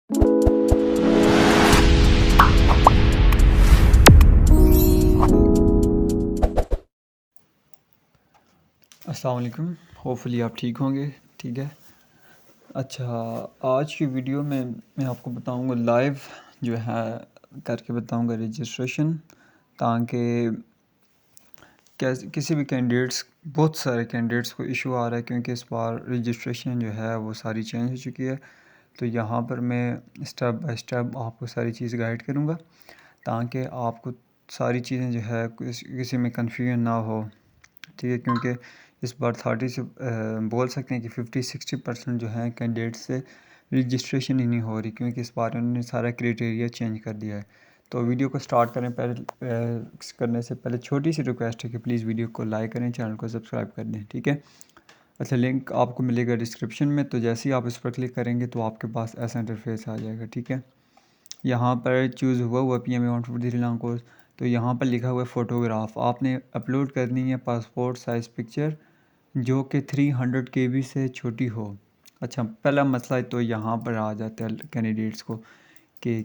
अस्सलाम वालेकुम। होपफुली आप ठीक होंगे। ठीक है। अच्छा, आज की वीडियो में मैं आपको बताऊंगा लाइव जो है करके बताऊंगा रजिस्ट्रेशन, ताकि कैसे किसी भी कैंडिडेट्स बहुत सारे कैंडिडेट्स को इशू आ रहा है, क्योंकि इस बार रजिस्ट्रेशन जो है वो सारी चेंज हो चुकी है। तो यहाँ पर मैं स्टेप बाय स्टेप आपको सारी चीज़ गाइड करूँगा, ताकि आपको सारी चीज़ें जो है किसी में कन्फ्यूजन ना हो। ठीक है, क्योंकि इस बार 30 से बोल सकते हैं कि 50-60% जो है कैंडिडेट से रजिस्ट्रेशन ही नहीं हो रही, क्योंकि इस बार उन्होंने सारा क्राइटेरिया चेंज कर दिया है। तो वीडियो को स्टार्ट करें करने से पहले छोटी सी रिक्वेस्ट है कि प्लीज़ वीडियो को लाइक करें, चैनल को सब्सक्राइब कर दें। ठीक है। अच्छा, लिंक आपको मिलेगा डिस्क्रिप्शन में, तो जैसे ही आप इस पर क्लिक करेंगे तो आपके पास ऐसा इंटरफेस आ जाएगा। ठीक है। यहाँ पर चूज़ हुआ PMA want for Sri Lanka course, तो यहाँ पर लिखा हुआ है फ़ोटोग्राफ आपने अपलोड करनी है, पासपोर्ट साइज़ पिक्चर जो कि 300 KB से छोटी हो। अच्छा, पहला मसला तो यहाँ पर आ जाता है कैंडिडेट्स को कि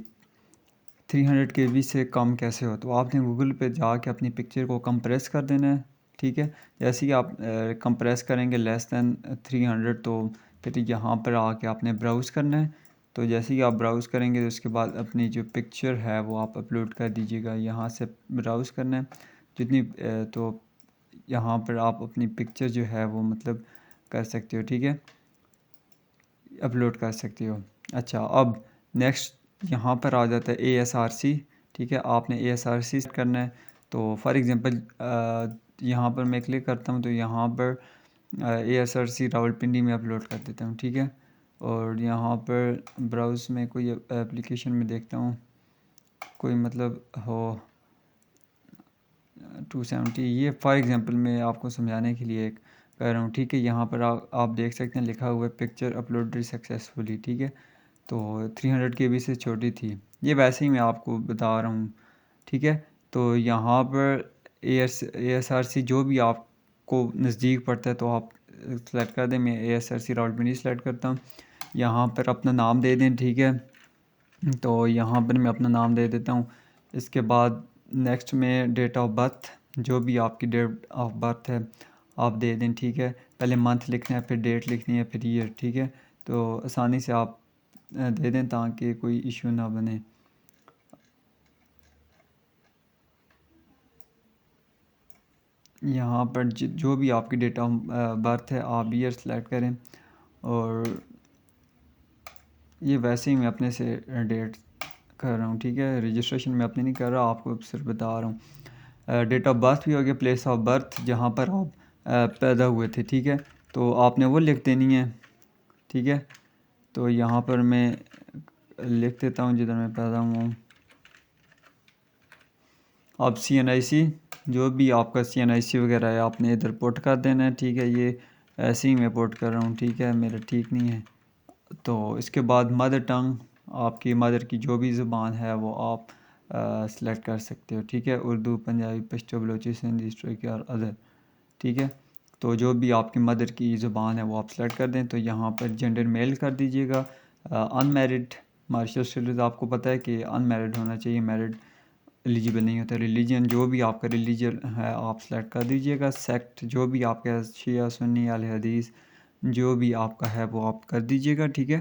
300 KB से कम कैसे हो। तो आपने गूगल पे जाके अपनी पिक्चर को कंप्रेस कर देना है। ठीक है। जैसे ही आप कंप्रेस करेंगे लेस दैन 300, तो फिर यहाँ पर आके आपने ब्राउज़ करना है। तो जैसे ही आप ब्राउज़ करेंगे तो उसके बाद अपनी जो पिक्चर है वो आप अपलोड कर दीजिएगा। यहाँ से ब्राउज़ करना है जितनी तो यहाँ पर आप अपनी पिक्चर जो है वो मतलब कर सकते हो। ठीक है, अपलोड कर सकते हो। अच्छा, अब नेक्स्ट यहाँ पर आ जाता है ASRC। ठीक है, आपने ASRC करना है। तो फॉर एग्ज़ाम्पल यहाँ पर मैं क्लिक करता हूँ तो यहाँ पर ASRC रावलपिंडी में अपलोड कर देता हूँ। ठीक है, और यहाँ पर ब्राउज़ में कोई एप्लीकेशन में देखता हूँ कोई मतलब हो 270। ये फॉर एग्ज़ाम्पल मैं आपको समझाने के लिए कर रहा हूँ। ठीक है, यहाँ पर आप देख सकते हैं लिखा हुआ है पिक्चर अपलोडेड सक्सेसफुली। ठीक है, तो 300 KB से छोटी थी। ये वैसे ही मैं आपको बता रहा हूँ। ठीक है, तो यहाँ पर ASRC जो भी आपको नज़दीक पड़ता है तो आप सेलेक्ट कर दें। मैं ASRC रावलपिंडी सेलेक्ट करता हूँ। यहाँ पर अपना नाम दे दें। ठीक है, तो यहाँ पर मैं अपना नाम दे देता हूँ। इसके बाद नेक्स्ट में डेट ऑफ बर्थ, जो भी आपकी डेट ऑफ बर्थ है आप दे दें। ठीक है, पहले मंथ लिखना है, फिर डेट लिखनी है, फिर ईयर। ठीक है, तो आसानी से आप दे दें ताकि कोई इशू ना बने। यहाँ पर जो भी आपकी डेट ऑफ बर्थ है आप ईयर सेलेक्ट करें। और ये वैसे ही मैं अपने से डेट कर रहा हूँ। ठीक है, रजिस्ट्रेशन में अपने नहीं कर रहा, आपको सिर्फ बता रहा हूँ। डेट ऑफ बर्थ भी हो गया, प्लेस ऑफ बर्थ जहाँ पर आप पैदा हुए थे। ठीक है, तो आपने वो लिख देनी है। ठीक है, तो यहाँ पर मैं लिख देता हूँ जिधर मैं पैदा हुआ हूँ। आप CNIC जो भी आपका CNIC वगैरह है आपने इधर पुट कर देना है। ठीक है, ये ऐसे ही मैं पुट कर रहा हूँ। ठीक है, मेरा ठीक नहीं है। तो इसके बाद मदर टंग, आपकी मदर की जो भी ज़ुबान है वो आप सेलेक्ट कर सकते हो। ठीक है, उर्दू, पंजाबी, पश्तो, बलोची, सिंधी, स्ट्रोकी और अदर। ठीक है, तो जो भी आपकी मदर की ज़ुबान है वो आप सेलेक्ट कर दें। तो यहाँ पर जेंडर मेल कर दीजिएगा। अनमेरिड, मार्शल स्टेटस आपको पता है कि अनमेरिड होना चाहिए, मैरिड एलिजिबल नहीं होता। रिलीजन जो भी आपका रिलीजन है आप सेलेक्ट कर दीजिएगा। सेक्ट जो भी आपका शिया, सुन्नी, अहले हदीस जो भी आपका है वो आप कर दीजिएगा। ठीक है,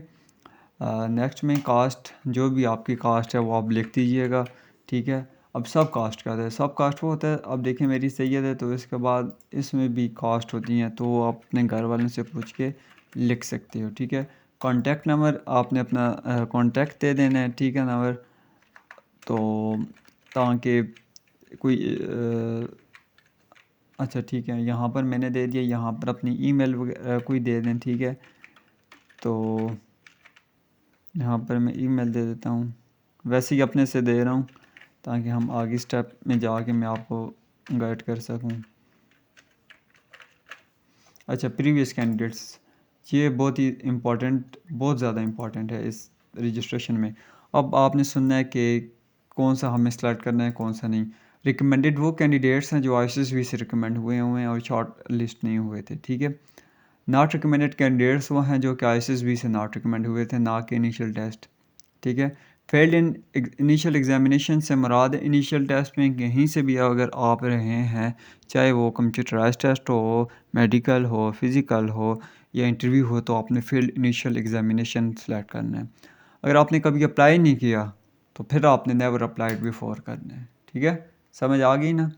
नेक्स्ट में कास्ट, जो भी आपकी कास्ट है वो आप लिख दीजिएगा। ठीक है, अब सब कास्ट का होता है, सब कास्ट वो होता है। अब देखें मेरी सैयद है, तो इसके बाद इसमें भी कास्ट होती हैं, तो वो आप अपने घर वालों से पूछ के लिख सकते हो। ठीक है, कॉन्टैक्ट नंबर आपने अपना कॉन्टैक्ट दे देना है। ठीक है, नंबर, तो ताकि कोई अच्छा ठीक है, यहाँ पर मैंने दे दिया। यहाँ पर अपनी ईमेल वगैरह कोई दे दें। ठीक है, तो यहाँ पर मैं ईमेल दे देता हूँ, वैसे ही अपने से दे रहा हूँ ताकि हम आगे स्टेप में जाके मैं आपको गाइड कर सकूँ। अच्छा, प्रीवियस कैंडिडेट्स, ये बहुत ही इम्पोर्टेंट, बहुत ज़्यादा इम्पोर्टेंट है इस रजिस्ट्रेशन में। अब आपने सुनना है कि कौन सा हमें सेलेक्ट करना है, कौन सा नहीं। रिकमेंडेड वो कैंडिडेट्स हैं जो ISSB से रिकमेंड हुए हैं और शॉर्ट लिस्ट नहीं हुए थे। ठीक है, नॉट रिकमेंडेड कैंडिडेट्स वो हैं जो कि ISSB से नॉट रिकमेंड हुए थे, ना कि इनिशियल टेस्ट। ठीक है। फेल्ड इन इनिशियल एग्जामिनेशन से मुराद इनिशियल टेस्ट में कहीं से भी अगर आप रहे हैं, चाहे वो कंप्यूटराइज टेस्ट हो, मेडिकल हो, फिज़िकल हो या इंटरव्यू हो, तो आपने फेल्ड इनिशियल एग्जामिनेशन सेलेक्ट करना है। अगर आपने कभी अप्लाई नहीं किया तो फिर आपने नेवर अप्लाइड बिफोर करना है। ठीक है, समझ आ गई ना।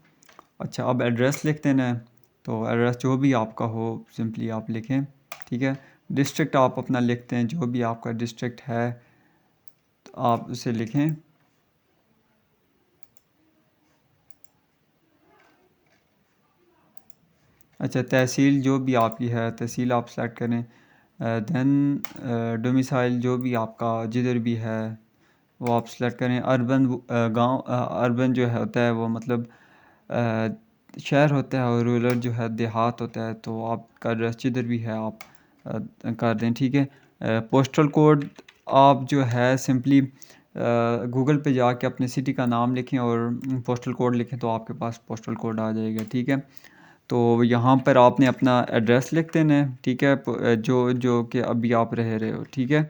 अच्छा, अब एड्रेस लिख देना है। तो एड्रेस जो भी आपका हो सिंपली आप लिखें। ठीक है, डिस्ट्रिक्ट आप अपना लिखते हैं, जो भी आपका डिस्ट्रिक्ट है तो आप उसे लिखें। अच्छा, तहसील जो भी आपकी है तहसील आप सेलेक्ट करें। देन डोमिसाइल जो भी आपका जिधर भी है वो आप सेलेक्ट करें। अर्बन गांव, अर्बन जो है होता है वो मतलब शहर होता है, और रूरल जो है देहात होता है। तो आपका एड्रेस जिधर भी है आप कर दें। ठीक है, पोस्टल कोड आप जो है सिंपली गूगल पे जाके अपने सिटी का नाम लिखें और पोस्टल कोड लिखें तो आपके पास पोस्टल कोड आ जाएगा। ठीक है, तो यहाँ पर आपने अपना एड्रेस लिख देना है। ठीक है, जो जो कि अभी आप रह रहे हो। ठीक है,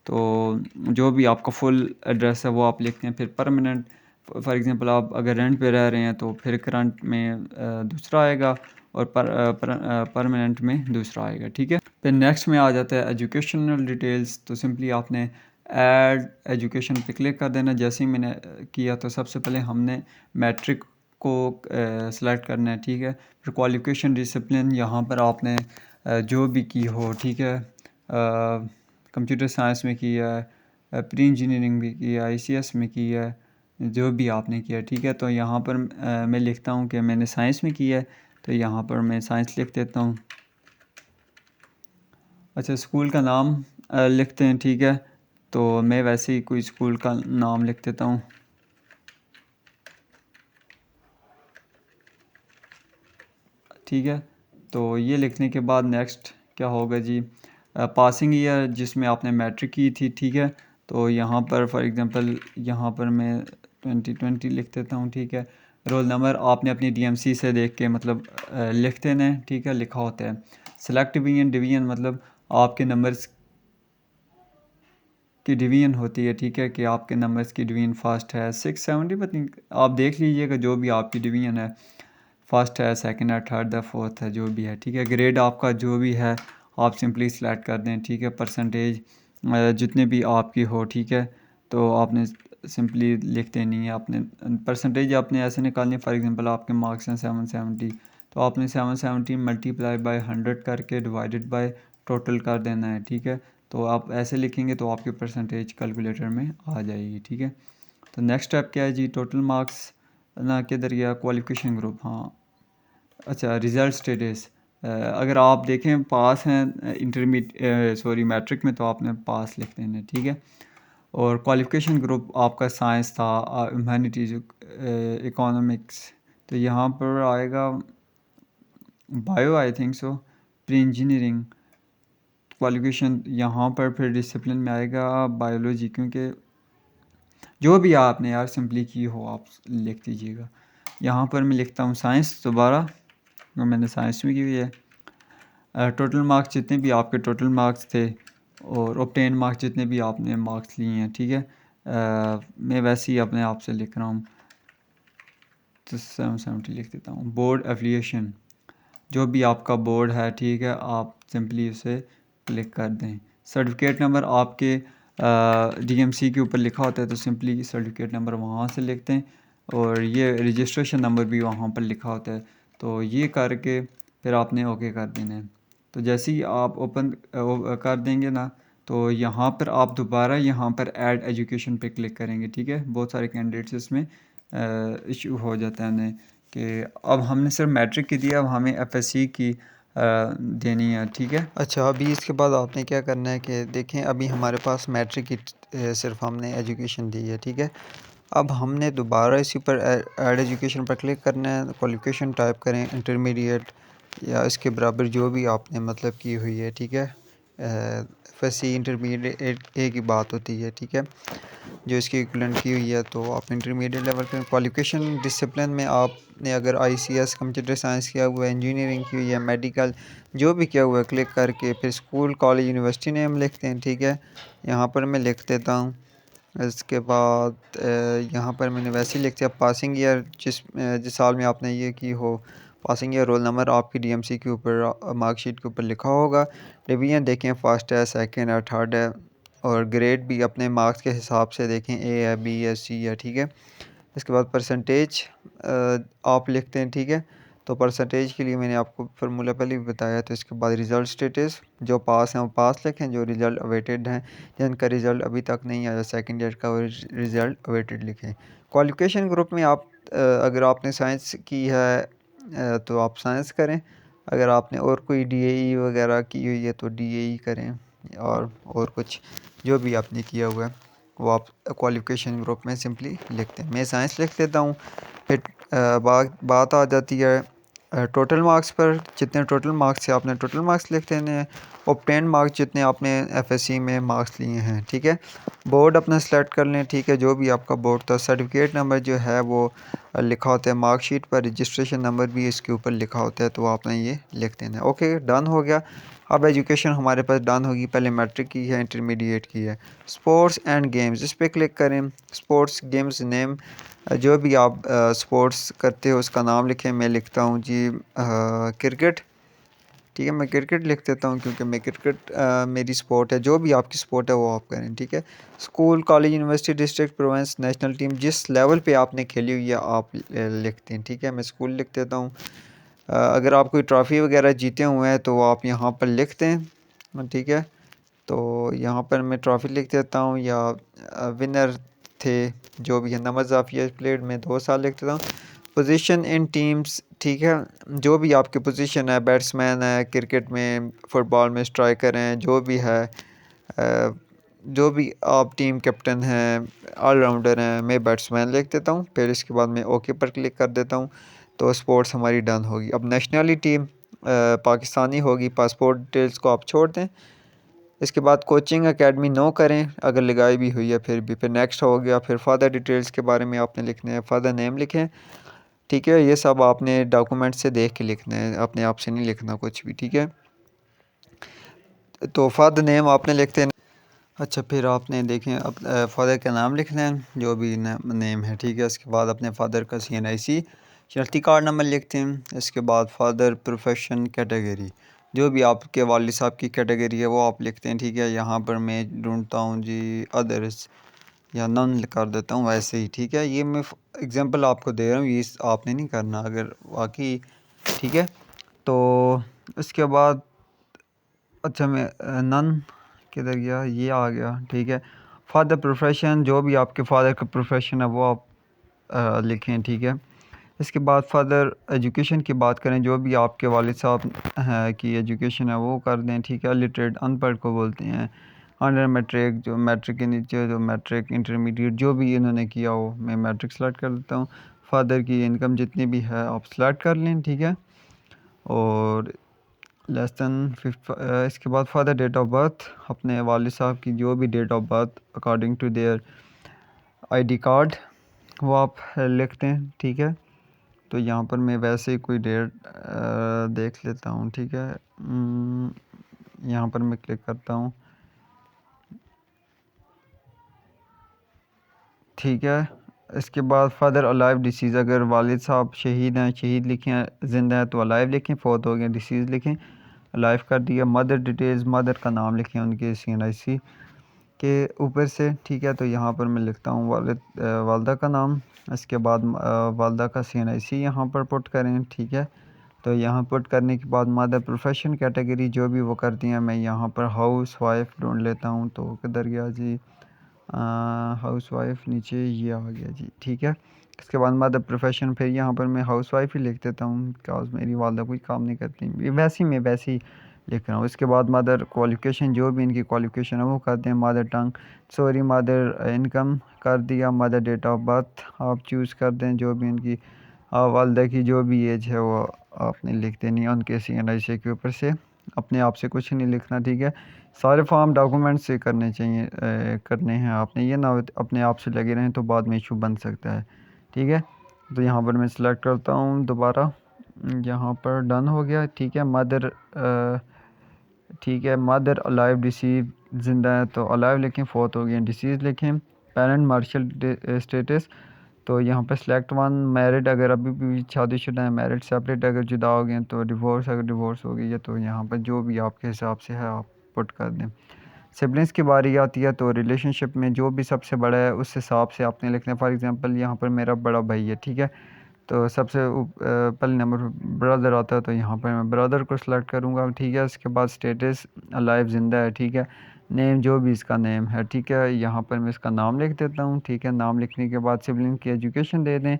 तो जो भी आपका फुल एड्रेस है वो आप लिखते हैं। फिर परमानेंट, फॉर एग्ज़ाम्पल आप अगर रेंट पे रह रहे हैं तो फिर करंट में दूसरा आएगा और परमानेंट में दूसरा आएगा। ठीक है, फिर नेक्स्ट में आ जाता है एजुकेशनल डिटेल्स। तो सिंपली आपने ऐड एजुकेशन पे क्लिक कर देना। जैसे ही मैंने किया तो सबसे पहले हमने मैट्रिक को सिलेक्ट करना है। ठीक है, फिर क्वालिफ़िकेशन डिसिप्लिन यहाँ पर आपने जो भी की हो। ठीक है, कंप्यूटर साइंस में किया है, प्री इंजीनियरिंग भी की है, आईसीएस में की है, जो भी आपने किया। ठीक है, तो यहाँ पर मैं लिखता हूँ कि मैंने साइंस में किया है, तो यहाँ पर मैं साइंस लिख देता हूँ। अच्छा, स्कूल का नाम लिखते हैं। ठीक है, तो मैं वैसे ही कोई स्कूल का नाम लिख देता हूँ। ठीक है, तो ये लिखने के बाद नेक्स्ट क्या होगा जी, पासिंग ईयर जिसमें आपने मैट्रिक की थी। ठीक है, तो यहाँ पर फॉर एग्ज़ाम्पल यहाँ पर मैं 2020 लिख देता हूँ। ठीक है, रोल नंबर आपने अपनी डीएमसी से देख के मतलब लिख देना है। ठीक है, लिखा होता है। सेलेक्ट डिवीजन, डिवीजन मतलब आपके नंबर्स की डिवीजन होती है। ठीक है, कि आपके नंबर्स की डिवीजन फर्स्ट है 670, पता आप देख लीजिएगा जो भी आपकी डिवीजन है, फर्स्ट है, सेकंड है, थर्ड है, फोर्थ है, जो भी है। ठीक है, ग्रेड आपका जो भी है आप सिंपली सेलेक्ट कर दें। ठीक है, परसेंटेज जितने भी आपकी हो। ठीक है, तो आपने सिंपली लिख देनी है। आपने परसेंटेज आपने ऐसे निकालनी है, फॉर एग्जांपल आपके मार्क्स हैं 770, तो आपने 770 मल्टीप्लाई बाय 100 करके डिवाइडेड बाय टोटल कर देना है। ठीक है, तो आप ऐसे लिखेंगे तो आपकी परसेंटेज कैलकुलेटर में आ जाएगी। ठीक है, तो नेक्स्ट स्टेप क्या है जी, टोटल मार्क्स ना किधर गया, क्वालिफिकेशन ग्रुप। हाँ, अच्छा, रिज़ल्ट स्टेटस अगर आप देखें पास हैं सॉरी मैट्रिक में, तो आपने पास लिख देना है। ठीक है, और क्वालिफिकेशन ग्रुप आपका साइंस था, ह्यूमैनिटीज़, इकोनॉमिक्स, तो यहाँ पर आएगा bio, I think so, pre engineering. Qualification यहाँ पर फिर डिसिप्लिन में आएगा बायोलॉजी, क्योंकि जो भी आपने यार सिंपली की हो आप लिख दीजिएगा। यहाँ पर मैं लिखता हूँ साइंस दोबारा, मैंने साइंस में की हुई है। टोटल मार्क्स जितने भी आपके टोटल मार्क्स थे और ऑब्टेन मार्क्स जितने भी आपने मार्क्स लिए हैं। ठीक है, मैं वैसे ही अपने आप से लिख रहा हूँ, तो 770 लिख देता हूँ। बोर्ड एफिलिएशन जो भी आपका बोर्ड है। ठीक है, आप सिंपली उसे क्लिक कर दें। सर्टिफिकेट नंबर आपके डीएमसी के ऊपर लिखा होता है, तो सिंपली सर्टिफिकेट नंबर वहाँ से लिखते हैं, और ये रजिस्ट्रेशन नंबर भी वहाँ पर लिखा होता है। तो ये करके फिर आपने ओके कर देना है। तो जैसे ही आप ओपन कर देंगे ना, तो यहाँ पर आप दोबारा यहाँ पर ऐड एजुकेशन पे क्लिक करेंगे। ठीक है, बहुत सारे कैंडिडेट्स इसमें इशू हो जाता है उन्हें कि अब हमने सिर्फ मैट्रिक की दी, अब हमें एफएससी की देनी है। ठीक है, अच्छा, अभी इसके बाद आपने क्या करना है कि देखें, अभी हमारे पास मैट्रिक की सिर्फ हमने एजुकेशन दी है। ठीक है, अब हमने दोबारा इसी पर ऐड एजुकेशन पर क्लिक करना है। क्वालिफिकेशन टाइप करें इंटरमीडिएट या इसके बराबर जो भी आपने मतलब की हुई है। ठीक है, एफएससी इंटरमीडिएट ए की बात होती है। ठीक है, जो इसकी इक्विवेलेंट की हुई है, तो आप इंटरमीडिएट लेवल पे। क्वालिफिकेशन डिसिप्लिन में आपने अगर आईसीएस कंप्यूटर साइंस किया हुआ है, इंजीनियरिंग की हुई है, मेडिकल जो भी किया हुआ है, क्लिक करके फिर स्कूल कॉलेज यूनिवर्सिटी नेम लिखते हैं। ठीक है, यहाँ पर मैं लिख देता हूँ इसके बाद यहाँ पर मैंने वैसे ही लिख दिया पासिंग ईयर, जिस साल में आपने ये की हो, पासिंग ईयर, रोल नंबर आपकी डीएमसी के ऊपर मार्कशीट के ऊपर लिखा होगा। डिवीजन देखें फर्स्ट है, सेकंड है, थर्ड है, और ग्रेड भी अपने मार्क्स के हिसाब से देखें, ए है, बी है, सी है, ठीक है। इसके बाद परसेंटेज आप लिखते हैं, ठीक है। तो परसेंटेज के लिए मैंने आपको फार्मूला पहले भी बताया। तो इसके बाद रिज़ल्ट स्टेटस, जो पास हैं वो पास लिखें, जो रिज़ल्ट अवेटेड हैं जिनका रिज़ल्ट अभी तक नहीं आया सेकंड ईयर का, वो रिज़ल्ट अवेटेड लिखें। क्वालिफ़िकेशन ग्रुप में आप अगर आपने साइंस की है तो आप साइंस करें। अगर आपने और कोई डीएई वगैरह की हुई है तो डीएई करें, और कुछ जो भी आपने किया हुआ है वो आप क्वालिफ़िकेशन ग्रुप में सिंपली लिखते हैं। मैं साइंस लिख लेता हूँ। फिर बात आ जाती है टोटल मार्क्स पर। जितने टोटल मार्क्स से आपने टोटल मार्क्स लिख देने हैं, ऑब्टेन मार्क्स जितने आपने एफएससी में मार्क्स लिए हैं, ठीक है। बोर्ड अपना सेलेक्ट कर लें, ठीक है, जो भी आपका बोर्ड था। सर्टिफिकेट नंबर जो है वो लिखा होता है मार्कशीट पर, रजिस्ट्रेशन नंबर भी इसके ऊपर लिखा होता है, तो आपने ये लिख देना है। ओके, डन हो गया। अब एजुकेशन हमारे पास डन होगी। पहले मैट्रिक की है, इंटरमीडिएट की है। स्पोर्ट्स एंड गेम्स, इस पर क्लिक करें। स्पोर्ट्स गेम्स नेम, जो भी आप स्पोर्ट्स करते हो उसका नाम लिखें। मैं लिखता हूँ जी क्रिकेट, ठीक है। मैं क्रिकेट लिख देता हूँ क्योंकि मैं क्रिकेट मेरी स्पोर्ट है। जो भी आपकी स्पोर्ट है वो आप करें, ठीक है। School, college, university, district, province, national team, जिस लेवल पे आपने खेली हुई है आप लिखते हैं, ठीक है। मैं स्कूल लिख देता हूँ। अगर आप कोई ट्रॉफ़ी वगैरह जीते हुए हैं तो आप यहाँ पर लिखते हैं, ठीक है। तो यहाँ पर मैं ट्रॉफ़ी लिख देता हूँ, या विनर थे, जो भी है। नंबर ऑफ़ ईयर्स प्लेड में 2 साल लिख देता हूँ। पोजीशन इन टीम्स, ठीक है, जो भी आपकी पोजीशन है, बैट्समैन है क्रिकेट में, फुटबॉल में स्ट्राइकर हैं, जो भी है, जो भी आप टीम कैप्टन हैं, ऑलराउंडर हैं, मैं बैट्समैन लिख देता हूँ। फिर इसके बाद मैं ओके पर क्लिक कर देता हूँ। तो स्पोर्ट्स हमारी डन होगी। अब नेशनलिटी पाकिस्तानी होगी। पासपोर्ट डिटेल्स को आप छोड़ दें। इसके बाद कोचिंग एकेडमी नो करें अगर लगाई भी हुई है, फिर नेक्स्ट हो गया। फिर फादर डिटेल्स के बारे में आपने लिखना है, फादर नेम लिखें, ठीक है। ये सब आपने डॉक्यूमेंट से देख के लिखना है, अपने आप से नहीं लिखना कुछ भी, ठीक है। तो फादर नेम आपने लिखते हैं। अच्छा, फिर आपने देखें अब फादर का नाम लिखना है, जो भी नेम है, ठीक है। इसके बाद अपने फादर का CNIC शनाख्ती कार्ड नंबर लिखते हैं। इसके बाद फादर प्रोफेशन कैटेगरी, जो भी आपके वालिद साहब की कैटेगरी है वो आप लिखते हैं, ठीक है। यहाँ पर मैं ढूंढता हूँ जी अदर्स, या नन कर देता हूँ वैसे ही, ठीक है। ये मैं एग्जांपल आपको दे रहा हूँ, ये आपने नहीं करना अगर वाकई, ठीक है। तो इसके बाद अच्छा, मैं नन किधर गया, ये आ गया, ठीक है। फादर प्रोफेशन, जो भी आपके फादर का प्रोफेशन है वो आप लिखें, ठीक है। इसके बाद फादर एजुकेशन की बात करें, जो भी आपके वालिद साहब हैं की एजुकेशन है वो कर दें, ठीक है। लिटरेट अनपढ़ को बोलते हैं। अंडर मैट्रिक, जो मैट्रिक के नीचे, जो मैट्रिक इंटरमीडिएट जो भी इन्होंने किया हो, मैं मैट्रिक सेलेक्ट कर देता हूँ। फादर की इनकम जितनी भी है आप सेलेक्ट कर लें, ठीक है। और लेस दैन इसके बाद फादर डेट ऑफ बर्थ, अपने वालिद साहब की जो भी date of birth according to their ID card वो आप लिखते हैं, ठीक है। तो यहाँ पर मैं वैसे ही कोई डेट देख लेता हूँ, ठीक है। यहाँ पर मैं क्लिक करता हूँ, ठीक है। इसके बाद फादर अलाइव डिसीज़, अगर वालिद साहब शहीद हैं, शहीद लिखें, ज़िंदा हैं तो अलाइव लिखें, फ़ौत हो गए डिसीज़ लिखें, अलाइव कर दिया। मदर डिटेल्स, मदर का नाम लिखें उनके CNIC के ऊपर से, ठीक है। तो यहाँ पर मैं लिखता हूँ वालदा का नाम। इसके बाद वालदा का CNIC यहाँ पर पुट करें, ठीक है। तो यहाँ पुट करने के बाद मदर प्रोफेशन कैटेगरी जो भी वो करती हैं, मैं यहाँ पर हाउस वाइफ ढूंढ लेता हूँ। तो किधर गया जी, हाउस वाइफ, नीचे ये आ गया जी, ठीक है। इसके बाद मदर प्रोफेशन, फिर यहाँ पर मैं हाउस वाइफ ही लिख देता हूँ बिकॉज मेरी वालदा कोई काम नहीं करती, वैसे ही लिख रहा हूँ। इसके बाद मदर क्वालिफ़िकेशन, जो भी इनकी क्वालिफ़िकेशन है वो कर दें। Mother tongue, sorry, mother income कर दिया। मदर डेट ऑफ बर्थ आप चूज़ कर दें, जो भी इनकी वालदा की जो भी एज है वो आपने लिख देनी है उनके CNIC के ऊपर से। अपने आप से कुछ नहीं लिखना, ठीक है। सारे फॉर्म डॉक्यूमेंट से करने चाहिए, करने हैं आपने, ये ना अपने आप से लगे रहें तो बाद में इशू बन सकता है, ठीक है। तो यहाँ पर मैं सिलेक्ट करता हूँ दोबारा, यहाँ पर डन हो गया, ठीक है। मदर, ठीक है, मदर अलाइव डिसीज, ज़िंदा है तो अलाइव लिखें, फ़ौत हो गए डिसीज़ लिखें। पेरेंट मार्शल स्टेटस, तो यहाँ पे सिलेक्ट वन। मैरिड अगर अभी भी शादीशुदा है, मैरिड। सेपरेट अगर जुदा हो गए तो डिवोर्स, अगर डिवोर्स हो गई है तो यहाँ पर जो भी आपके हिसाब से है आप पुट कर दें। सिबलिंग्स की बारी आती है तो रिलेशनशिप में जो भी सबसे बड़ा है उस हिसाब से आपने लिखना है। फॉर एग्जांपल यहाँ पर मेरा बड़ा भाई है, ठीक है, तो सबसे पहले नंबर पर ब्रदर आता है, तो यहाँ पर मैं ब्रदर को सिलेक्ट करूँगा, ठीक है। उसके बाद स्टेटस अलाइव, ज़िंदा है, ठीक है। नेम जो भी इसका नेम है, ठीक है, यहाँ पर मैं इसका नाम लिख देता हूँ, ठीक है। नाम लिखने के बाद सिबलिंग की एजुकेशन दे दें,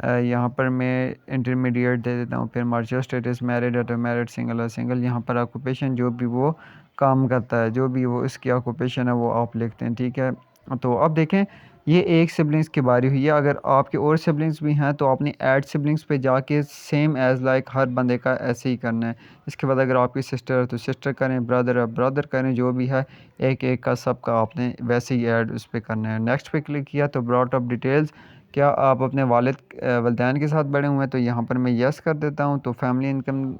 यहाँ पर मैं इंटरमीडिएट दे देता हूँ। फिर मार्शल स्टेटस, मैरिड है तो मैरिड, सिंगल है सिंगल। यहाँ पर ऑक्यूपेशन जो भी वो काम करता है, जो भी वो इसकी ऑक्यूपेशन है वो आप लिखते हैं, ठीक है। तो अब देखें, ये एक सिबलिंग्स की बारी हुई है। अगर आपके और सिबलिंग्स भी हैं तो आपने ऐड सिबलिंग्स पे जाके सेम एज़ लाइक हर बंदे का ऐसे ही करना है। इसके बाद अगर आपकी सिस्टर है तो सिस्टर करें, ब्रदर है ब्रदर करें, जो भी है एक एक का सब का आपने वैसे ही ऐड उस पर करना है। नेक्स्ट पे क्लिक किया तो ब्रॉट अप डिटेल्स, क्या आप अपने वालिदैन के साथ बड़े हुए हैं, तो यहाँ पर मैं यस कर देता हूँ। तो फैमिली इनकम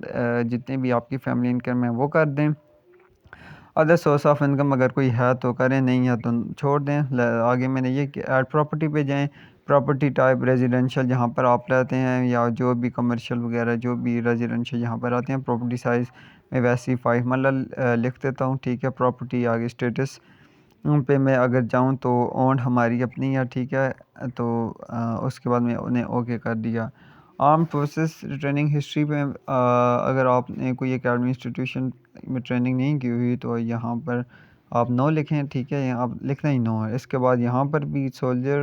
जितने भी आपकी फैमिली इनकम है वो कर दें। अदर सोर्स ऑफ इनकम अगर कोई है तो करें, नहीं है तो छोड़ दें। आगे मैंने ये कि ऐड प्रॉपर्टी पे जाएं। प्रॉपर्टी टाइप रेजिडेंशियल जहाँ पर आप रहते हैं, या जो भी कमर्शियल वगैरह जो भी रेजिडेंशियल यहाँ पर आते हैं। प्रॉपर्टी साइज़ में वैसे ही 5 मरला लिख देता हूँ, ठीक है। प्रॉपर्टी आगे स्टेटस पे मैं अगर जाऊँ तो ओन हमारी अपनी है, ठीक है। तो उसके बाद मैं उन्हें ओके कर दिया। आर्म फोर्सेस ट्रेनिंग हिस्ट्री में अगर आपने कोई एकेडमी इंस्टीट्यूशन में ट्रेनिंग नहीं की हुई तो यहाँ पर आप नो लिखें, ठीक है, यहाँ आप लिखना ही नो है। इसके बाद यहाँ पर भी सोल्जर,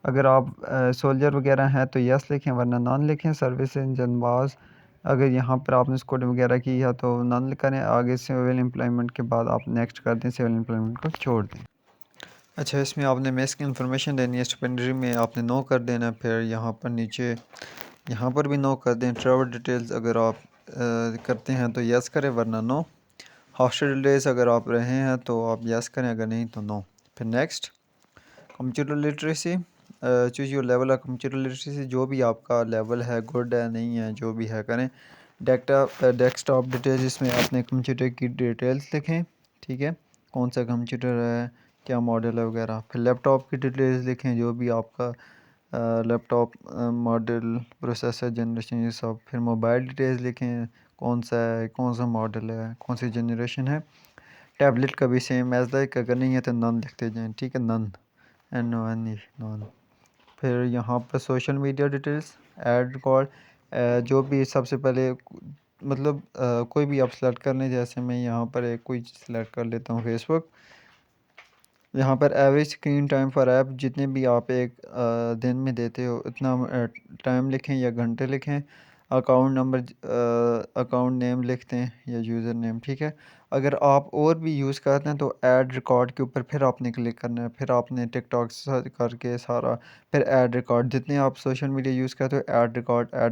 अगर आप सोल्जर वगैरह हैं तो यस लिखें, वरना नॉन लिखें। सर्विस इन जनबाज, अगर यहाँ पर आपने स्कूल वगैरह की है तो नॉन करें। आगे सिविल एम्प्लॉयमेंट के बाद आप नेक्स्ट कर दें, सिविल एम्प्लॉयमेंट को छोड़ दें। अच्छा, इसमें आपने मेस की इन्फॉर्मेशन देनी है, स्पेंडरी में आपने नो कर देना। फिर यहाँ पर नीचे यहाँ पर भी नो कर दें। ट्रैवल डिटेल्स अगर आप करते हैं तो यस करें, वरना नो। हॉस्टल डेज अगर आप रहे हैं तो आप यस करें, अगर नहीं तो नो। फिर next, computer literacy, choose your level of computer literacy, जो भी आपका लेवल है, गुड है नहीं है, जो भी है करें। डेस्कटॉप डिटेल्स, इसमें आपने कंप्यूटर की डिटेल्स लिखें, ठीक है, कौन सा कंप्यूटर है, क्या मॉडल है वगैरह। फिर लैपटॉप की डिटेल्स लिखें, जो भी आपका लैपटॉप मॉडल, प्रोसेसर, जनरेशन, ये सब। फिर मोबाइल डिटेल्स लिखें, कौन सा है, कौन सा मॉडल है, कौन सी जनरेशन है। टैबलेट का भी सेम एज लाइक, अगर नहीं है तो नन लिखते जाएँ, ठीक है, नन, NONE, नॉन। फिर यहाँ पर social media details, add record, जो भी सबसे पहले मतलब कोई भी आप सेलेक्ट कर लें। जैसे मैं यहाँ पर एक कोई सेलेक्ट कर लेता हूँ, फेसबुक। यहाँ पर average screen time for app, जितने भी आप एक दिन में देते हो उतना टाइम लिखें या घंटे लिखें। अकाउंट नंबर, अकाउंट नेम लिखते हैं या यूज़र नेम, ठीक है। अगर आप और भी यूज़ करते हैं तो ऐड रिकॉर्ड के ऊपर फिर आपने क्लिक करना है। फिर आपने टिकटॉक करके सारा, फिर ऐड रिकॉर्ड, जितने आप सोशल मीडिया यूज़ करते हो ऐड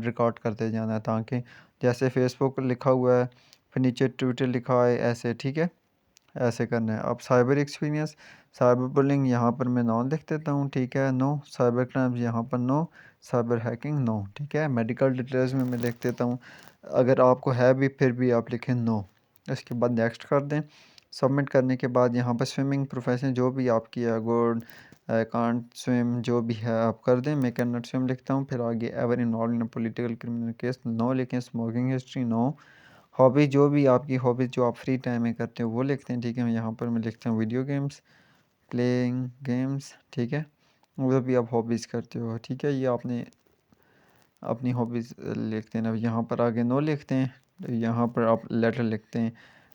रिकॉर्ड करते जाना है, ताकि जैसे फेसबुक लिखा हुआ है फिर नीचे ट्विटर लिखा है, ऐसे, ठीक है, ऐसे करना है। अब साइबर एक्सपीरियंस, साइबर बुलिंग, यहाँ पर मैं नो लिख देता हूँ, ठीक है, नो। साइबर क्राइम्स यहाँ पर नो। साइबर हैकिंग नो, ठीक है। मेडिकल डिटेल्स में मैं लिख देता हूँ, अगर आपको है भी फिर भी आप लिखें नो। इसके बाद नेक्स्ट कर दें। सबमिट करने के बाद यहाँ पर स्विमिंग प्रोफेशन जो भी आपकी है, गुड, कांट स्विम, जो भी है आप कर दें। मैं कैन नॉट स्विम लिखता हूँ। फिर आगे ever involve in political criminal case, no लिखें। Smoking history no. हॉबी, जो भी आपकी हॉबीज़ जो आप फ्री टाइम में करते हो वो लिखते हैं, ठीक है। यहाँ पर मैं लिखता हूँ वीडियो गेम्स, प्लेइंग गेम्स, ठीक है, वो भी आप हॉबीज़ करते हो, ठीक है। ये आपने अपनी हॉबीज़ लिखते हैं। अब यहाँ पर आगे नो लिखते हैं, तो यहाँ पर आप लेटर लिखते हैं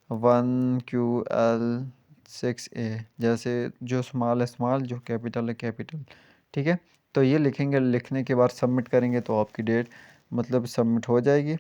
1QL6A, जैसे जो स्मॉल है स्मॉल, जो कैपिटल है कैपिटल, ठीक है। तो ये लिखेंगे, लिखने के बाद सबमिट करेंगे तो आपकी डेट मतलब सबमिट हो जाएगी।